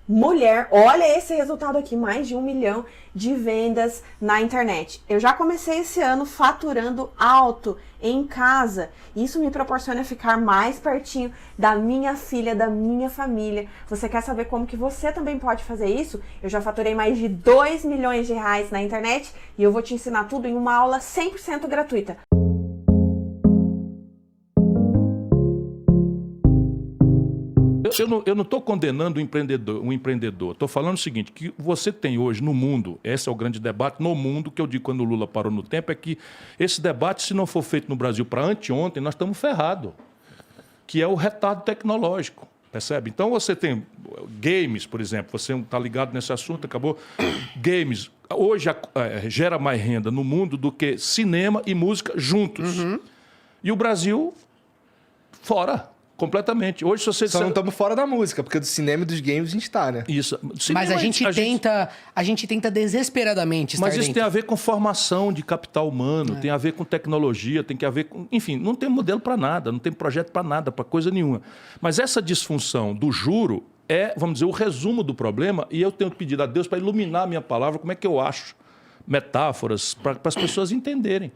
mulher, olha esse resultado aqui, mais de 1 milhão de vendas na internet. Eu já comecei esse ano faturando alto em casa. Isso me proporciona ficar mais pertinho da minha filha, da minha família. Você quer saber como que você também pode fazer isso? Eu já faturei mais de 2 milhões de reais na internet e eu vou te ensinar tudo em uma aula 100% gratuita. Eu não estou condenando o empreendedor. Estou falando o seguinte, que você tem hoje no mundo, esse é o grande debate no mundo, que eu digo quando o Lula parou no tempo, é que esse debate, se não for feito no Brasil para anteontem, nós estamos ferrados, que é o retardo tecnológico, percebe? Então você tem games, por exemplo, você está ligado nesse assunto, acabou. Games, hoje gera mais renda no mundo do que cinema e música juntos. E o Brasil, fora. Completamente. Hoje, se você Só não estamos fora da música, porque do cinema e dos games a gente está, né? Isso. Mas a gente tenta desesperadamente estar Mas isso dentro. tem a ver com formação de capital humano, tem a ver com tecnologia, tem que a ver com... Enfim, não tem modelo para nada, não tem projeto para nada, para coisa nenhuma. Mas essa disfunção do juro é, vamos dizer, o resumo do problema, e eu tenho pedido a Deus para iluminar a minha palavra, como é que eu acho metáforas para as pessoas entenderem.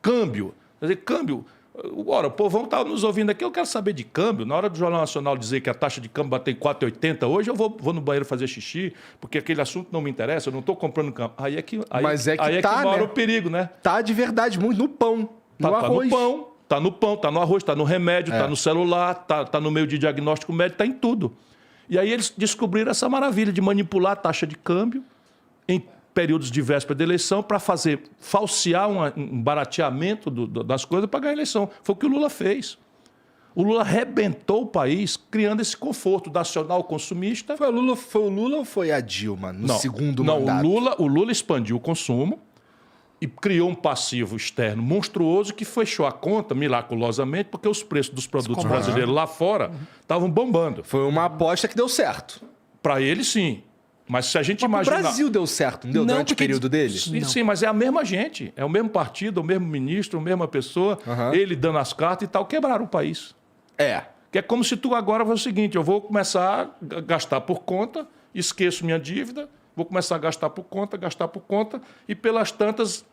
Câmbio. Quer dizer, câmbio... Ora, o povão está nos ouvindo aqui, eu quero saber de câmbio. Na hora do Jornal Nacional dizer que a taxa de câmbio bateu em 4,80 hoje, eu vou no banheiro fazer xixi, porque aquele assunto não me interessa, eu não estou comprando câmbio. Aí é que mora o perigo, né? Tá de verdade, muito no pão, no arroz. Tá no pão, tá no arroz, tá no remédio, tá no celular, tá no meio de diagnóstico médico, tá em tudo. E aí eles descobriram essa maravilha de manipular a taxa de câmbio em períodos de véspera de eleição para falsear um barateamento das coisas para ganhar a eleição. Foi o que o Lula fez. O Lula arrebentou o país criando esse conforto nacional consumista. Foi o Lula ou foi a Dilma no segundo mandato? Não, o Lula expandiu o consumo e criou um passivo externo monstruoso que fechou a conta miraculosamente porque os preços dos produtos brasileiros lá fora estavam bombando. Foi uma aposta que deu certo. Para ele, sim. Mas se a gente imaginar... O Brasil deu certo, não deu durante o período dele? Sim, mas é a mesma gente. É o mesmo partido, o mesmo ministro, a mesma pessoa, ele dando as cartas e tal, quebraram o país. Que é como se tu agora fosse o seguinte, eu vou começar a gastar por conta, esqueço minha dívida, vou começar a gastar por conta, e pelas tantas,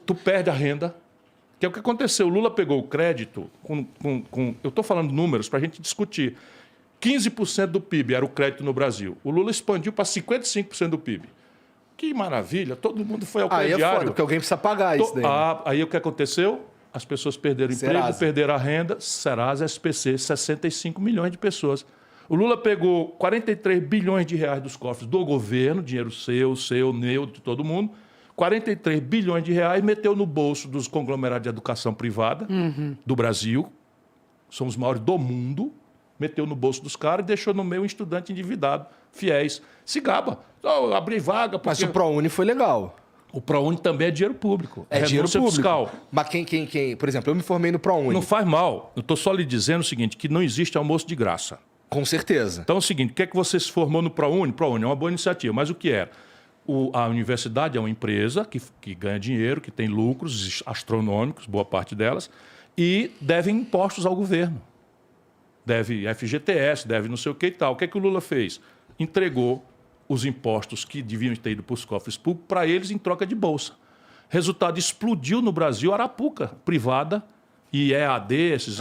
tu perde a renda. Que é o que aconteceu. O Lula pegou o crédito eu estou falando números para a gente discutir. 15% do PIB era o crédito no Brasil. O Lula expandiu para 55% do PIB. Que maravilha, todo mundo foi ao crediário. Aí é foda, porque alguém precisa pagar isso daí. Aí o que aconteceu? As pessoas perderam o emprego, perderam a renda. Serasa, SPC, 65 milhões de pessoas. O Lula pegou 43 bilhões de reais dos cofres do governo, dinheiro seu, meu, de todo mundo. 43 bilhões de reais meteu no bolso dos conglomerados de educação privada do Brasil. São os maiores do mundo. Meteu no bolso dos caras e deixou no meio um estudante endividado, fiéis. Se gaba. Abrir vaga... Mas o ProUni foi legal. O ProUni também é dinheiro público. É dinheiro público. Fiscal. Mas quem... Por exemplo, eu me formei no ProUni. Não faz mal. Eu estou só lhe dizendo o seguinte, que não existe almoço de graça. Com certeza. Então é o seguinte, o que é que você se formou no ProUni? ProUni é uma boa iniciativa, mas o que era? A universidade é uma empresa que ganha dinheiro, que tem lucros astronômicos, boa parte delas, e deve impostos ao governo. Deve FGTS, deve não sei o que e tal. O que é que o Lula fez? Entregou os impostos que deviam ter ido para os cofres públicos para eles em troca de bolsa. Resultado, explodiu no Brasil a arapuca privada e EAD, esses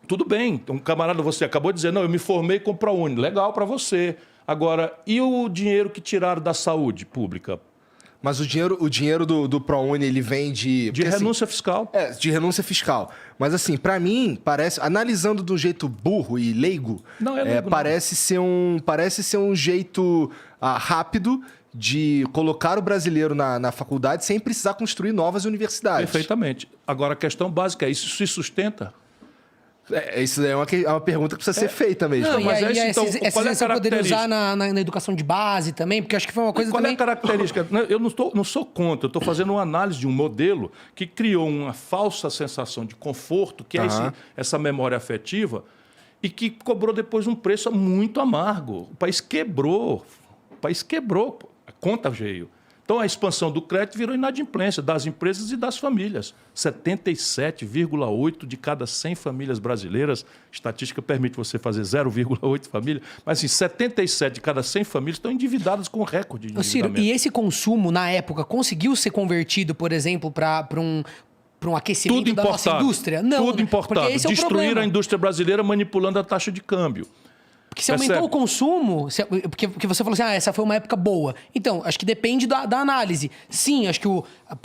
tudo bem. Um camarada, você acabou de dizer, não, eu me formei com o ProUni. Legal para você. Agora, e o dinheiro que tiraram da saúde pública? Mas o dinheiro do ProUni, ele vem de... De renúncia fiscal. De renúncia fiscal. Mas assim, para mim, parece... Analisando do jeito burro e leigo, parece ser um jeito rápido de colocar o brasileiro na faculdade sem precisar construir novas universidades. Perfeitamente. Agora, a questão básica é, isso se sustenta? Isso é uma pergunta que precisa ser feita mesmo. Não, mas então, qual é a característica? Poder usar na educação de base também, porque acho que foi uma coisa também... Qual é a característica? Eu não sou contra, eu estou fazendo uma análise de um modelo que criou uma falsa sensação de conforto, que é essa memória afetiva, e que cobrou depois um preço muito amargo. O país quebrou. A conta veio. Então, a expansão do crédito virou inadimplência das empresas e das famílias. 77,8 de cada 100 famílias brasileiras, estatística permite você fazer 0,8 famílias, mas assim, 77 de cada 100 famílias estão endividadas com recorde de endividamento. Ciro, e esse consumo, na época, conseguiu ser convertido, por exemplo, para um aquecimento da nossa indústria? Não, tudo importado. Porque esse é o Destruir problema. a indústria brasileira manipulando a taxa de câmbio. Porque se aumentou o consumo, porque você falou assim, essa foi uma época boa. Então, acho que depende da análise. Sim, acho que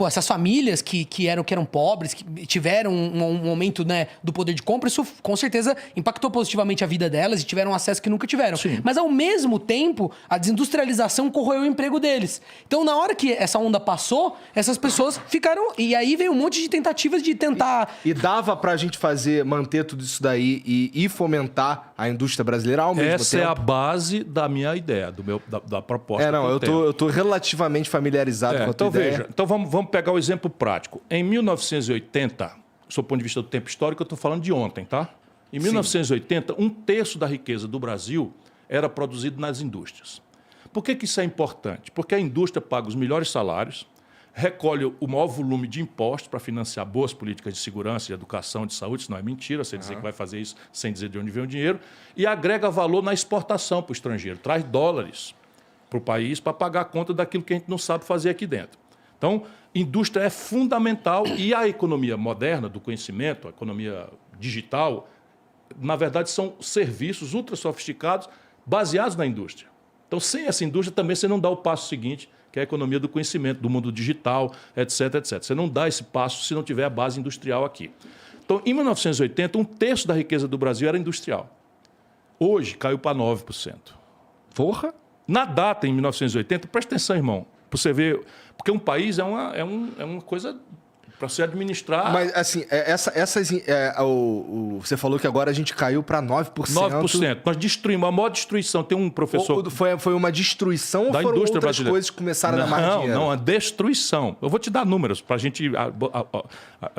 essas famílias que eram pobres, que tiveram um aumento, né, do poder de compra, isso com certeza impactou positivamente a vida delas e tiveram acesso que nunca tiveram. Sim. Mas, ao mesmo tempo, a desindustrialização corroeu o emprego deles. Então, na hora que essa onda passou, essas pessoas ficaram... E aí veio um monte de tentativas de tentar... E dava pra gente manter tudo isso daí e fomentar a indústria brasileira ao mesmo tempo? Essa é a base da minha ideia, da proposta. Eu tô relativamente familiarizado com a tua ideia. Veja, então vamos pegar o exemplo prático. Em 1980, do ponto de vista do tempo histórico, eu estou falando de ontem, tá? Em 1980, 1/3 da riqueza do Brasil era produzido nas indústrias. Por que isso é importante? Porque a indústria paga os melhores salários, recolhe o maior volume de impostos para financiar boas políticas de segurança, de educação, de saúde, isso não é mentira, você dizer que vai fazer isso sem dizer de onde vem o dinheiro, e agrega valor na exportação para o estrangeiro, traz dólares para o país para pagar a conta daquilo que a gente não sabe fazer aqui dentro. Então, indústria é fundamental e a economia moderna do conhecimento, a economia digital, na verdade são serviços ultra sofisticados baseados na indústria. Então, sem essa indústria também você não dá o passo seguinte, que é a economia do conhecimento, do mundo digital, etc, etc. Você não dá esse passo se não tiver a base industrial aqui. Então, em 1980, 1/3 da riqueza do Brasil era industrial. Hoje, caiu para 9%. Porra! Na data, em 1980, presta atenção, irmão, para você ver... Porque um país é uma coisa... para se administrar... Mas, assim, você falou que agora a gente caiu para 9%. 9%. Nós destruímos. A maior destruição. Tem um professor... Foi uma destruição da ou foram indústria outras brasileira. coisas que começaram a dar mais dinheiro? Não, a destruição. Eu vou te dar números para a gente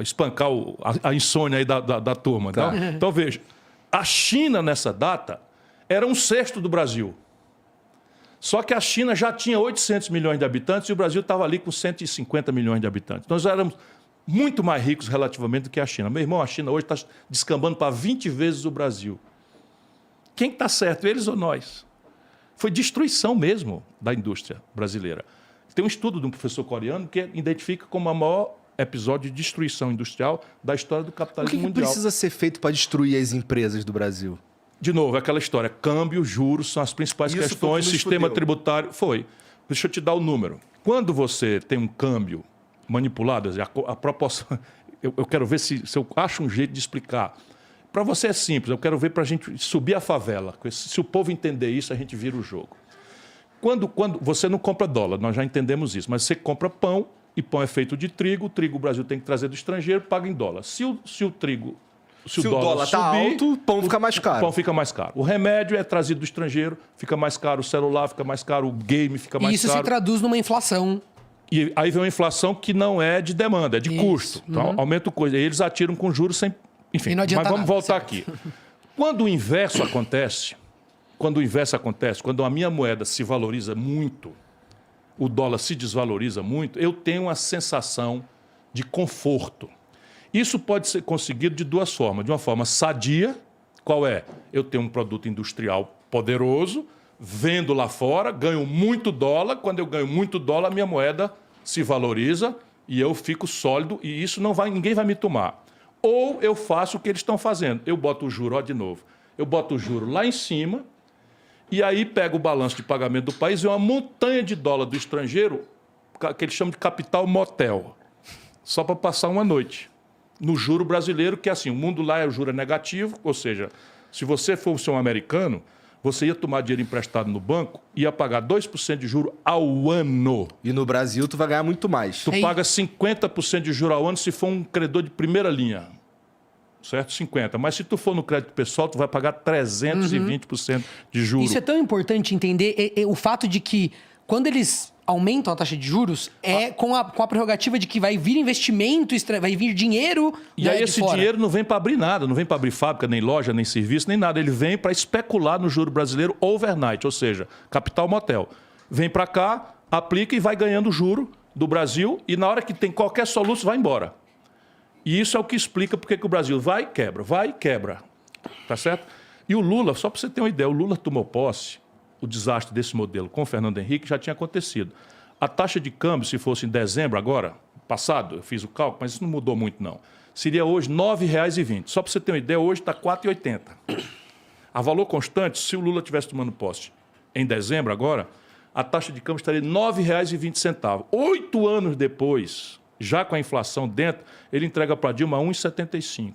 espancar a insônia aí da turma. Tá. Então, veja. A China, nessa data, era 1/6 do Brasil. Só que a China já tinha 800 milhões de habitantes e o Brasil estava ali com 150 milhões de habitantes. Nós éramos muito mais ricos relativamente do que a China. Meu irmão, a China hoje está descambando para 20 vezes o Brasil. Quem está certo, eles ou nós? Foi destruição mesmo da indústria brasileira. Tem um estudo de um professor coreano que identifica como o maior episódio de destruição industrial da história do capitalismo mundial. O que precisa ser feito para destruir as empresas do Brasil? De novo, aquela história. Câmbio, juros são as principais questões. Sistema tributário. Deixa eu te dar o número. Quando você tem um câmbio manipulado, a proporção... Eu quero ver se eu acho um jeito de explicar. Para você é simples. Eu quero ver para a gente subir a favela. Se o povo entender isso, a gente vira o jogo. Quando você não compra dólar, nós já entendemos isso. Mas você compra pão, e pão é feito de trigo. O trigo o Brasil tem que trazer do estrangeiro, paga em dólar. Se o dólar está alto, o pão fica mais caro. O pão fica mais caro. O remédio é trazido do estrangeiro, fica mais caro. O celular fica mais caro. O game fica mais caro. E isso se traduz numa inflação. E aí vem uma inflação que não é de demanda, é de custo. Então, aumenta o custo. Aí eles atiram com juros sem... Enfim, mas vamos voltar aqui. Quando o inverso acontece, quando a minha moeda se valoriza muito, o dólar se desvaloriza muito, eu tenho uma sensação de conforto. Isso pode ser conseguido de duas formas. De uma forma sadia, qual é? Eu tenho um produto industrial poderoso, vendo lá fora, ganho muito dólar. Quando eu ganho muito dólar, a minha moeda se valoriza e eu fico sólido e isso ninguém vai me tomar. Ou eu faço o que eles estão fazendo. Eu boto o juro, de novo. Eu boto o juro lá em cima e aí pego o balanço de pagamento do país e uma montanha de dólar do estrangeiro, que eles chamam de capital motel, só para passar uma noite. No juro brasileiro, que é assim, o mundo lá o juro é negativo, ou seja, se você fosse um americano, você ia tomar dinheiro emprestado no banco e ia pagar 2% de juro ao ano. E no Brasil tu vai ganhar muito mais. Tu paga 50% de juro ao ano se for um credor de primeira linha. Certo? 50%. Mas se tu for no crédito pessoal, tu vai pagar 320% de juros. Isso é tão importante entender o fato de que quando eles aumentam a taxa de juros, com a prerrogativa de que vai vir investimento, vai vir dinheiro. E aí esse dinheiro não vem para abrir nada, não vem para abrir fábrica, nem loja, nem serviço, nem nada. Ele vem para especular no juro brasileiro overnight, ou seja, capital motel. Vem para cá, aplica e vai ganhando juro do Brasil, e na hora que tem qualquer soluço, vai embora. E isso é o que explica porque que o Brasil vai e quebra. Tá certo? E o Lula, só para você ter uma ideia, o Lula tomou posse, o desastre desse modelo com o Fernando Henrique já tinha acontecido. A taxa de câmbio, se fosse em dezembro agora, passado, eu fiz o cálculo, mas isso não mudou muito não. Seria hoje R$ 9,20. Só para você ter uma ideia, hoje está R$ 4,80. A valor constante, se o Lula estivesse tomando posse em dezembro agora, a taxa de câmbio estaria R$ 9,20. 8 anos depois, já com a inflação dentro, ele entrega para Dilma 1,75.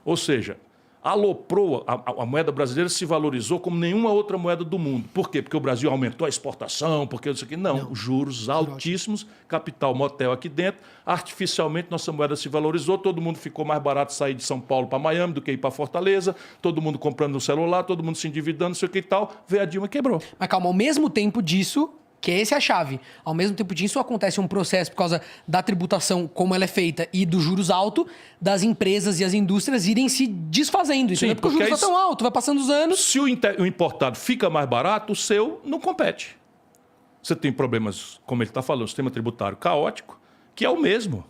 Ou seja, aloprou, a moeda brasileira se valorizou como nenhuma outra moeda do mundo. Por quê? Porque o Brasil aumentou a exportação, porque isso aqui. Não, juros altíssimos, capital motel aqui dentro, artificialmente nossa moeda se valorizou, todo mundo ficou mais barato sair de São Paulo para Miami do que ir para Fortaleza, todo mundo comprando um celular, todo mundo se endividando, não sei o que e tal, veio a Dilma e quebrou. Mas calma, ao mesmo tempo disso, que essa é a chave, ao mesmo tempo disso acontece um processo por causa da tributação, como ela é feita, e dos juros altos, das empresas e as indústrias irem se desfazendo. Sim, porque os juros estão tão alto, vai passando os anos. Se o importado fica mais barato, o seu não compete. Você tem problemas, como ele está falando, sistema tributário caótico, que é o mesmo.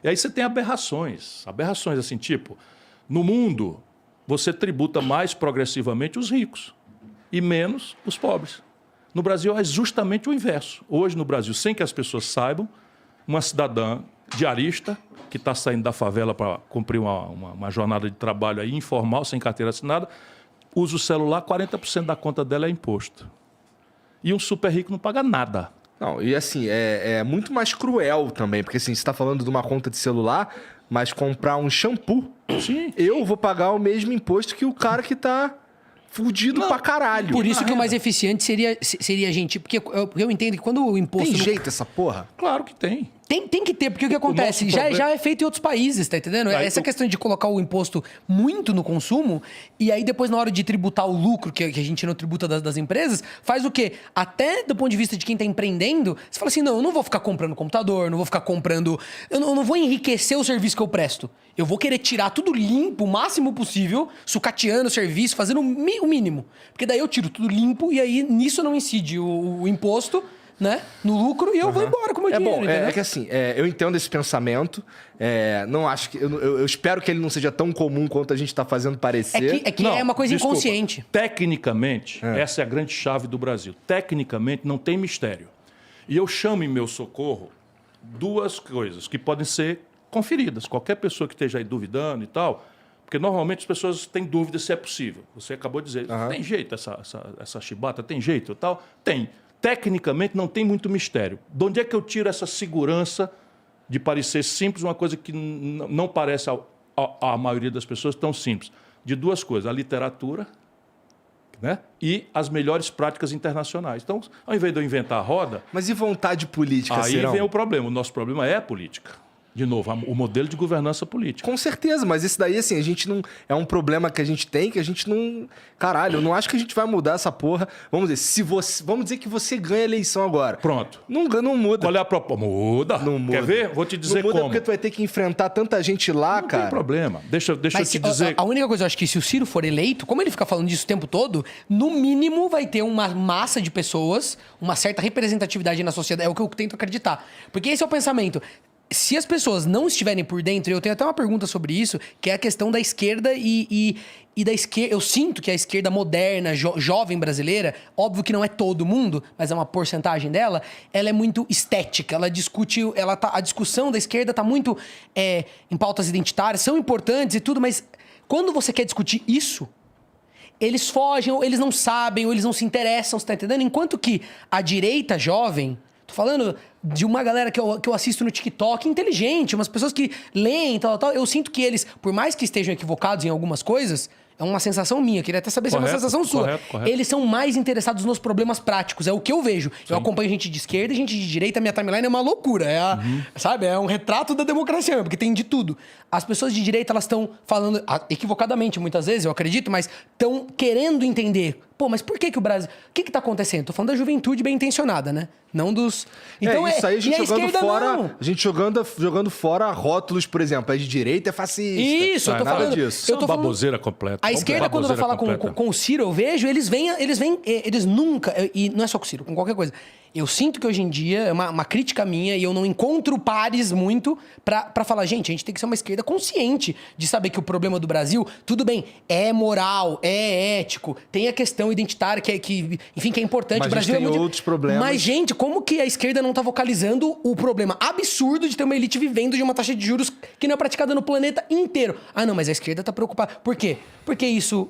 E aí você tem aberrações. Aberrações assim, tipo, no mundo, você tributa mais progressivamente os ricos e menos os pobres. No Brasil é justamente o inverso. Hoje, no Brasil, sem que as pessoas saibam, uma cidadã diarista que está saindo da favela para cumprir uma jornada de trabalho aí, informal, sem carteira assinada, usa o celular, 40% da conta dela é imposto. E um super rico não paga nada. Não, e assim, é muito mais cruel também, porque assim, você está falando de uma conta de celular, mas comprar um shampoo, sim, eu vou pagar o mesmo imposto que o cara que está fudido pra caralho. Por isso que o mais eficiente seria a gente... Porque eu entendo que quando o imposto... Tem jeito essa porra? Claro que tem. Tem que ter, porque o que acontece? Já é feito em outros países, tá entendendo? Aí Essa questão de colocar o imposto muito no consumo, e aí depois na hora de tributar o lucro, que a gente não tributa das empresas, faz o quê? Até do ponto de vista de quem tá empreendendo, você fala assim, não, eu não vou ficar comprando computador, não vou ficar comprando... Eu não vou enriquecer o serviço que eu presto. Eu vou querer tirar tudo limpo, o máximo possível, sucateando o serviço, fazendo o mínimo. Porque daí eu tiro tudo limpo e aí nisso não incide o imposto... Né? No lucro e eu vou embora com o meu dinheiro. Bom, é que assim, eu entendo esse pensamento. Não acho que. Eu espero que ele não seja tão comum quanto a gente está fazendo parecer. É que não, é uma coisa inconsciente. Tecnicamente, essa é a grande chave do Brasil. Tecnicamente, não tem mistério. E eu chamo em meu socorro duas coisas que podem ser conferidas. Qualquer pessoa que esteja aí duvidando e tal. Porque normalmente as pessoas têm dúvida se é possível. Você acabou de dizer, tem jeito essa chibata? Tem jeito e tal? Tem. Tecnicamente, não tem muito mistério. De onde é que eu tiro essa segurança de parecer simples, uma coisa que não parece à maioria das pessoas tão simples? De duas coisas, a literatura, né? E as melhores práticas internacionais. Então, ao invés de eu inventar a roda... Mas e vontade política, aí vem o problema. O nosso problema é a política. De novo, o modelo de governança política. Com certeza, mas isso daí, assim, a gente não... É um problema que a gente não... Caralho, eu não acho que a gente vai mudar essa porra. Vamos dizer, vamos dizer que você ganha a eleição agora. Pronto. Não muda. Qual é a proposta? Muda. Não muda. Quer ver? Vou te dizer como. Não muda como. porque tu vai ter que enfrentar tanta gente lá, cara. Não tem problema. Deixa eu te dizer... A única coisa, eu acho que se o Ciro for eleito, como ele fica falando disso o tempo todo, no mínimo vai ter uma massa de pessoas, uma certa representatividade na sociedade. É o que eu tento acreditar. Porque esse é o pensamento... Se as pessoas não estiverem por dentro, eu tenho até uma pergunta sobre isso, que é a questão da esquerda e da esquerda. Eu sinto que a esquerda moderna, jovem brasileira, óbvio que não é todo mundo, mas é uma porcentagem dela, ela é muito estética, ela discute, a discussão da esquerda está muito em pautas identitárias, são importantes e tudo, mas quando você quer discutir isso, eles fogem, ou eles não sabem, ou eles não se interessam, você tá entendendo? Enquanto que a direita jovem... Tô falando de uma galera que eu assisto no TikTok, inteligente, umas pessoas que leem, tal. Eu sinto que eles, por mais que estejam equivocados em algumas coisas, é uma sensação minha, queria até saber se é uma sensação sua. Correto. Eles são mais interessados nos problemas práticos, é o que eu vejo. Sim. Eu acompanho gente de esquerda e gente de direita, minha timeline é uma loucura. Sabe? É um retrato da democracia, porque tem de tudo. As pessoas de direita, elas estão falando, equivocadamente muitas vezes, eu acredito, mas estão querendo entender Pô, mas por que o Brasil... O que tá acontecendo? Tô falando da juventude bem intencionada, né? Não dos... Então isso aí a gente jogando fora... Não. A gente jogando fora rótulos, por exemplo. É de direita, é fascista. Isso, eu tô nada falando... disso. Eu tô baboseira completa. A esquerda, quando vai falar com o Ciro, eu vejo, eles nunca... E não é só com o Ciro, com qualquer coisa. Eu sinto que hoje em dia, é uma crítica minha, e eu não encontro pares muito pra falar, gente, a gente tem que ser uma esquerda consciente de saber que o problema do Brasil, tudo bem, é moral, é ético, tem a questão identitária que é importante. Mas o Brasil a gente tem outros problemas. Mas, gente, como que a esquerda não tá vocalizando o problema absurdo de ter uma elite vivendo de uma taxa de juros que não é praticada no planeta inteiro? Ah, não, mas a esquerda tá preocupada. Por quê? Porque isso...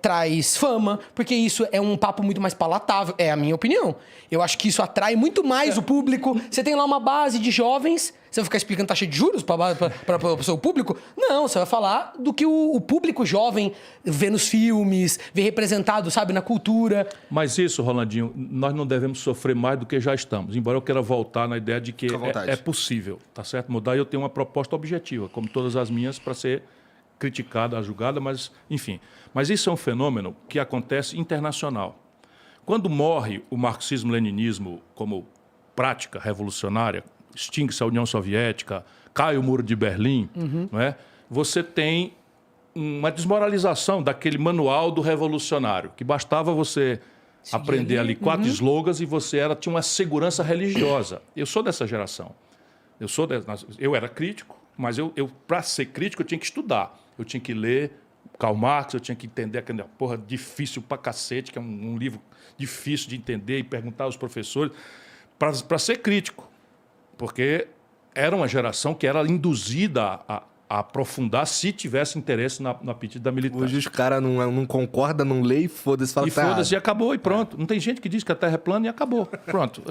traz fama, porque isso é um papo muito mais palatável. É a minha opinião. Eu acho que isso atrai muito mais o público. Você tem lá uma base de jovens, você vai ficar explicando taxa de juros para o seu público? Não, você vai falar do que o público jovem vê nos filmes, vê representado, sabe, na cultura. Mas isso, Rolandinho, nós não devemos sofrer mais do que já estamos. Embora eu queira voltar na ideia de que é possível, tá certo? Mudar, e eu tenho uma proposta objetiva, como todas as minhas, para ser criticada, julgada, mas, enfim. Mas isso é um fenômeno que acontece internacional. Quando morre o marxismo-leninismo como prática revolucionária, extingue-se a União Soviética, cai o Muro de Berlim, não é? Você tem uma desmoralização daquele manual do revolucionário, que bastava você aprender ali 4 slogans e você tinha uma segurança religiosa. Eu sou dessa geração. Eu era crítico, mas para ser crítico eu tinha que estudar. Eu tinha que ler Karl Marx, eu tinha que entender aquela porra difícil pra cacete, que é um livro difícil de entender, e perguntar aos professores, para ser crítico. Porque era uma geração que era induzida a aprofundar se tivesse interesse no apetite da militância. Hoje os caras não concordam, não lê e foda-se. E foda-se e acabou, e pronto. Não tem gente que diz que a Terra é plana e acabou. Pronto.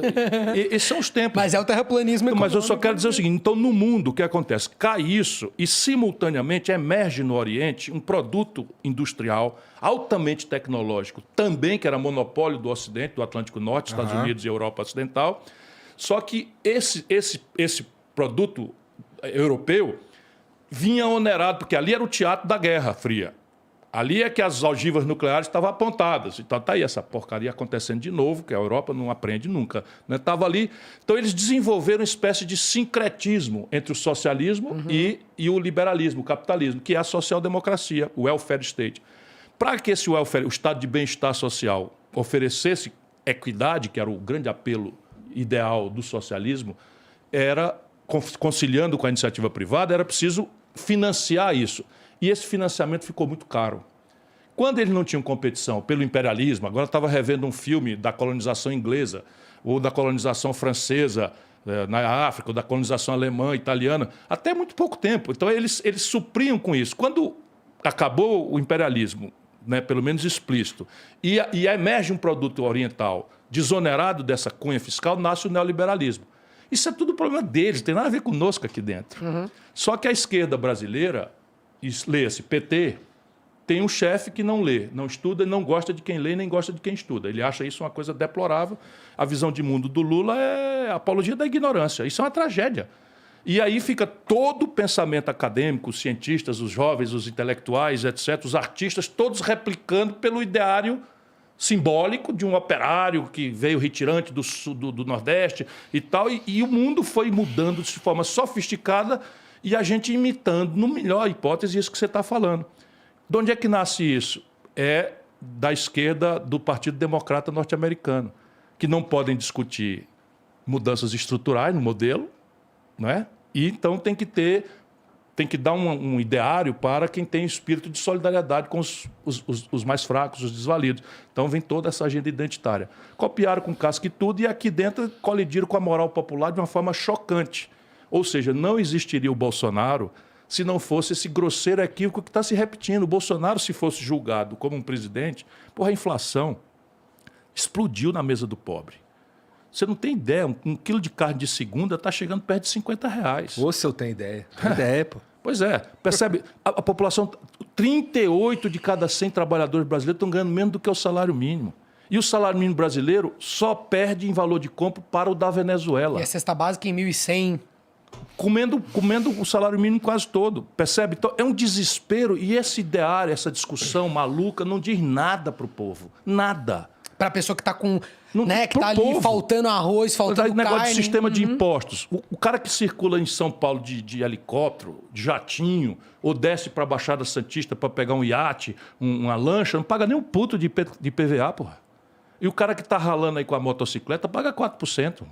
Esses são os tempos. Mas é o terraplanismo econômico. Mas eu só quero dizer o seguinte, então no mundo o que acontece? Cai isso e simultaneamente emerge no Oriente um produto industrial altamente tecnológico, também que era monopólio do Ocidente, do Atlântico Norte, Estados Unidos e Europa Ocidental. Só que esse produto europeu vinha onerado, porque ali era o teatro da Guerra Fria. Ali é que as ogivas nucleares estavam apontadas. Então está aí essa porcaria acontecendo de novo, que a Europa não aprende nunca. Estava ali. Então eles desenvolveram uma espécie de sincretismo entre o socialismo e o liberalismo, o capitalismo, que é a social-democracia, o welfare state. Para que esse welfare, o estado de bem-estar social, oferecesse equidade, que era o grande apelo ideal do socialismo, era, conciliando com a iniciativa privada, era preciso financiar isso. E esse financiamento ficou muito caro. Quando eles não tinham competição pelo imperialismo, agora estava revendo um filme da colonização inglesa, ou da colonização francesa na África, ou da colonização alemã, italiana, até muito pouco tempo. Então eles supriam com isso. Quando acabou o imperialismo, né, pelo menos explícito, e emerge um produto oriental desonerado dessa cunha fiscal, nasce o neoliberalismo. Isso é tudo problema deles, tem nada a ver conosco aqui dentro. Só que a esquerda brasileira, leia-se PT, tem um chefe que não lê, não estuda, não gosta de quem lê, nem gosta de quem estuda. Ele acha isso uma coisa deplorável. A visão de mundo do Lula é a apologia da ignorância. Isso é uma tragédia. E aí fica todo o pensamento acadêmico, os cientistas, os jovens, os intelectuais, etc., os artistas, todos replicando pelo ideário simbólico de um operário que veio retirante do Nordeste e tal, e o mundo foi mudando de forma sofisticada e a gente imitando, no melhor hipótese, isso que você está falando. De onde é que nasce isso? É da esquerda do Partido Democrata norte-americano, que não podem discutir mudanças estruturais no modelo, não é? E então tem que dar um ideário para quem tem espírito de solidariedade com os mais fracos, os desvalidos. Então vem toda essa agenda identitária. Copiaram com casca e tudo, e aqui dentro colidiram com a moral popular de uma forma chocante. Ou seja, não existiria o Bolsonaro se não fosse esse grosseiro equívoco que está se repetindo. O Bolsonaro, se fosse julgado como um presidente, a inflação explodiu na mesa do pobre. Você não tem ideia, um quilo de carne de segunda está chegando perto de R$50. Ou se eu tenho ideia. Tem ideia, pô. Pois é, percebe? A população, 38 de cada 100 trabalhadores brasileiros estão ganhando menos do que o salário mínimo. E o salário mínimo brasileiro só perde em valor de compra para o da Venezuela. E a cesta básica em 1.100. comendo o salário mínimo quase todo, percebe? Então, é um desespero e esse ideário, essa discussão maluca não diz nada para o povo, nada. Para a pessoa que está com, Não, né, que tá ali povo. faltando arroz, faltando carne. Negócio de sistema de impostos. O cara que circula em São Paulo de helicóptero, de jatinho, ou desce para a Baixada Santista para pegar um iate, uma lancha, não paga nem um puto de PVA, porra. E o cara que está ralando aí com a motocicleta paga 4%.